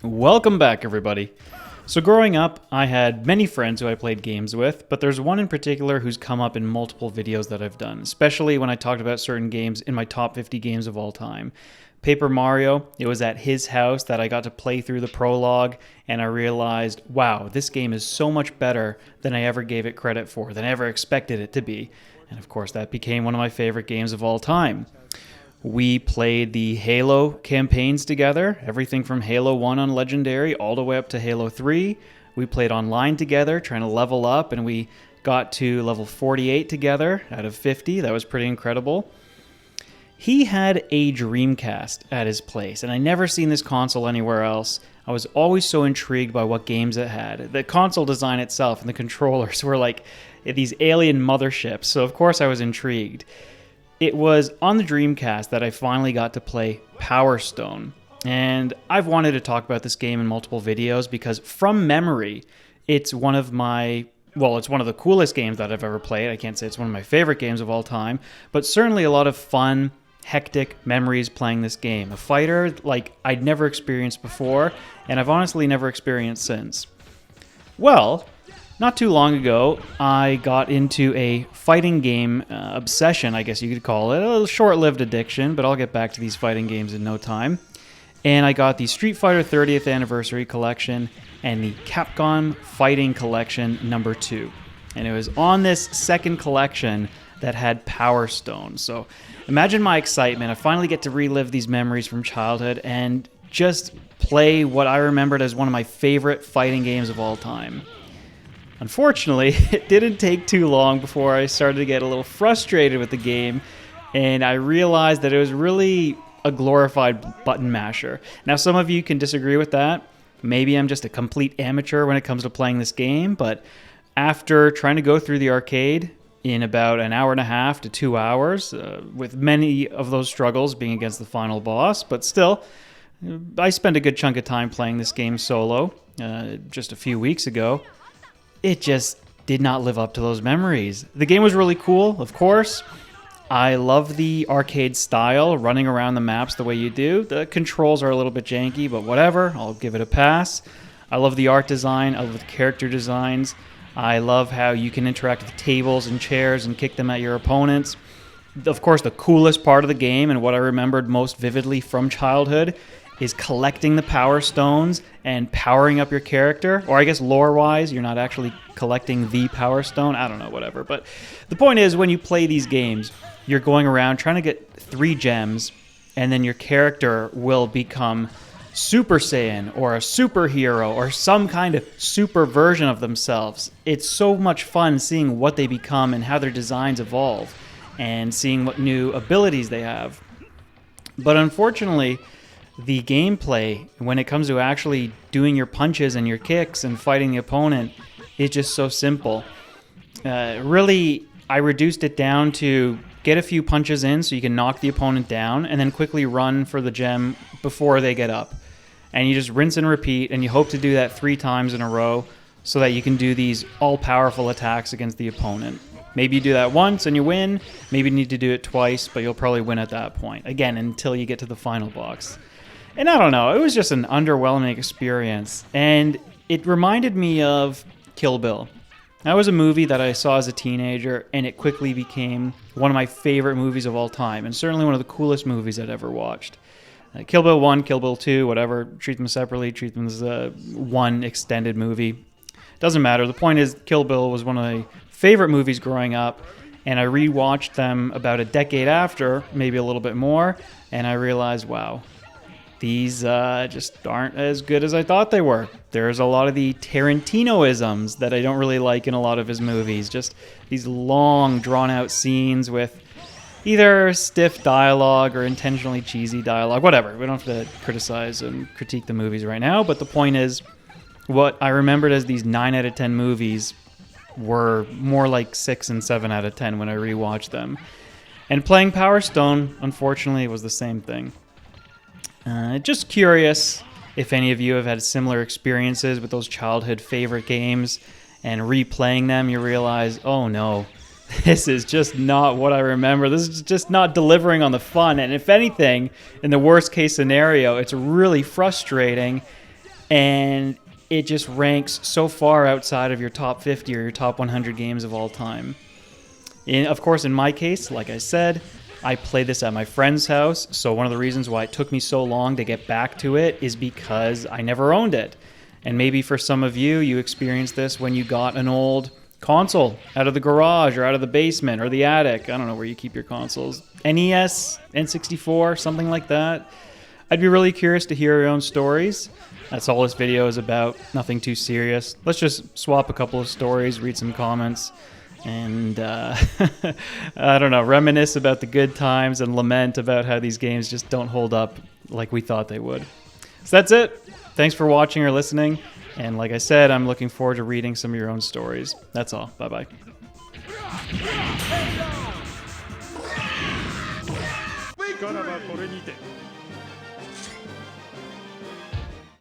Welcome back, everybody. So, growing up, I had many friends who I played games with, but there's one in particular who's come up in multiple videos that I've done, especially when I talked about certain games in my top 50 games of all time. Paper Mario, it was at his house that I got to play through the prologue, and I realized, wow, this game is so much better than I ever gave it credit for, than I ever expected it to be. And of course, that became one of my favorite games of all time. We played the Halo campaigns together, everything from Halo 1 on Legendary all the way up to Halo 3. We played online together, trying to level up, and we got to level 48 together out of 50. That was pretty incredible. He had a Dreamcast at his place, and I never seen this console anywhere else. I was always so intrigued by what games it had. The console design itself and the controllers were like these alien motherships, so of course I was intrigued. It was on the Dreamcast that I finally got to play Power Stone. And I've wanted to talk about this game in multiple videos because from memory, it's one of the coolest games that I've ever played. I can't say it's one of my favorite games of all time, but certainly a lot of fun, hectic memories playing this game. A fighter like I'd never experienced before, and I've honestly never experienced since. Well, not too long ago, I got into a fighting game obsession, I guess you could call it. A short-lived addiction, but I'll get back to these fighting games in no time. And I got the Street Fighter 30th Anniversary Collection and the Capcom Fighting Collection number 2. And it was on this second collection that had Power Stone. So imagine my excitement. I finally get to relive these memories from childhood and just play what I remembered as one of my favorite fighting games of all time. Unfortunately, it didn't take too long before I started to get a little frustrated with the game, and I realized that it was really a glorified button masher. Now, some of you can disagree with that. Maybe I'm just a complete amateur when it comes to playing this game, but after trying to go through the arcade in about an hour and a half to 2 hours, with many of those struggles being against the final boss, but still, I spent a good chunk of time playing this game solo just a few weeks ago. It just did not live up to those memories. The game was really cool, of course. I love the arcade style, running around the maps the way you do. The controls are a little bit janky, but whatever, I'll give it a pass. I love the art design, I love the character designs. I love how you can interact with tables and chairs and kick them at your opponents. Of course, the coolest part of the game and what I remembered most vividly from childhood is collecting the Power Stones and powering up your character. Or I guess lore-wise, you're not actually collecting the Power Stone. I don't know, whatever. But the point is, when you play these games, you're going around trying to get 3 gems, and then your character will become Super Saiyan or a superhero or some kind of super version of themselves. It's so much fun seeing what they become and how their designs evolve and seeing what new abilities they have. But unfortunately, the gameplay, when it comes to actually doing your punches and your kicks and fighting the opponent, is just so simple. Really, I reduced it down to get a few punches in so you can knock the opponent down and then quickly run for the gem before they get up. And you just rinse and repeat, and you hope to do that 3 times in a row so that you can do these all-powerful attacks against the opponent. Maybe you do that once and you win. Maybe you need to do it twice, but you'll probably win at that point. Again, until you get to the final box. And I don't know, it was just an underwhelming experience. And it reminded me of Kill Bill. That was a movie that I saw as a teenager, and it quickly became one of my favorite movies of all time, and certainly one of the coolest movies I'd ever watched. Kill Bill 1, Kill Bill 2, whatever, treat them separately, treat them as one extended movie. Doesn't matter. The point is, Kill Bill was one of my favorite movies growing up, and I rewatched them about a decade after, maybe a little bit more, and I realized, wow, these just aren't as good as I thought they were. There's a lot of the Tarantino-isms that I don't really like in a lot of his movies. Just these long, drawn-out scenes with either stiff dialogue or intentionally cheesy dialogue, whatever. We don't have to criticize and critique the movies right now, but the point is, what I remembered as these 9 out of 10 movies were more like 6 and 7 out of 10 when I rewatched them. And playing Power Stone, unfortunately, was the same thing. Just curious if any of you have had similar experiences with those childhood favorite games, and replaying them, you realize, oh no, this is just not what I remember. This is just not delivering on the fun. And if anything, in the worst case scenario, it's really frustrating. and it just ranks so far outside of your top 50 or your top 100 games of all time. Of course, in my case, like I said, I played this at my friend's house, so one of the reasons why it took me so long to get back to it is because I never owned it. And maybe for some of you, you experienced this when you got an old console out of the garage or out of the basement or the attic. I don't know where you keep your consoles. NES, N64, something like that. I'd be really curious to hear your own stories. That's all this video is about. Nothing too serious. Let's just swap a couple of stories, read some comments, and I don't know, reminisce about the good times and lament about how these games just don't hold up like we thought they would. So that's it. Thanks for watching or listening. And like I said, I'm looking forward to reading some of your own stories. That's all. Bye-bye. からばこれにて